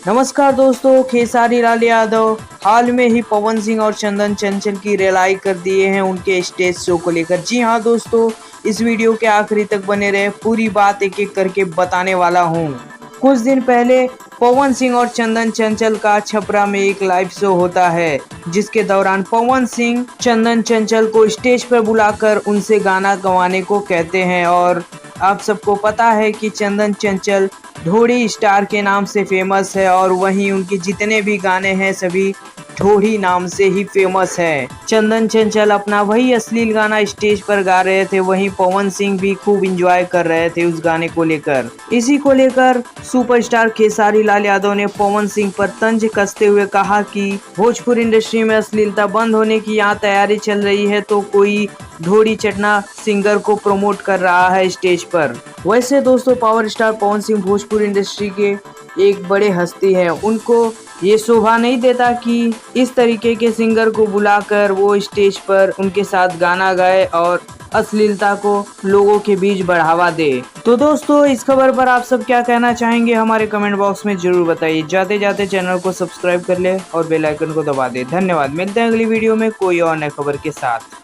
नमस्कार दोस्तों, खेसारी लाल यादव हाल में ही पवन सिंह और चंदन चंचल की रिलाई कर दिए हैं उनके स्टेज शो को लेकर। जी हाँ दोस्तों, इस वीडियो के आखिरी तक बने रहे, पूरी बात एक एक करके बताने वाला हूँ। कुछ दिन पहले पवन सिंह और चंदन चंचल का छपरा में एक लाइव शो होता है, जिसके दौरान पवन सिंह चंदन चंचल को स्टेज पर बुलाकर उनसे गाना गवाने को कहते हैं। और आप सबको पता है कि चंदन चंचल ढोड़ी स्टार के नाम से फेमस है और वहीं उनके जितने भी गाने हैं सभी ढोड़ी नाम से ही फेमस है। चंदन चंचल अपना वही अश्लील गाना स्टेज पर गा रहे थे, वहीं पवन सिंह भी खूब एंजॉय कर रहे थे उस गाने को लेकर। इसी को लेकर सुपरस्टार खेसारी लाल यादव ने पवन सिंह पर तंज कसते हुए कहा कि भोजपुरी इंडस्ट्री में अश्लीलता बंद होने की यहाँ तैयारी चल रही है, तो कोई ढोड़ी चटना सिंगर को प्रमोट कर रहा है स्टेज पर। वैसे दोस्तों, power star Pawan Singh Bhojpuri industry के एक बड़े हस्ती हैं, उनको ये शोभा नहीं देता कि इस तरीके के सिंगर को बुलाकर वो स्टेज पर उनके साथ गाना गाए और अश्लीलता को लोगों के बीच बढ़ावा दे। तो दोस्तों, इस खबर पर आप सब क्या कहना चाहेंगे हमारे कमेंट बॉक्स में जरूर बताइए। जाते जाते चैनल को सब्सक्राइब कर ले और बेल आइकन को दबा दे। धन्यवाद। मिलते हैं अगली वीडियो में कोई और नई खबर के साथ।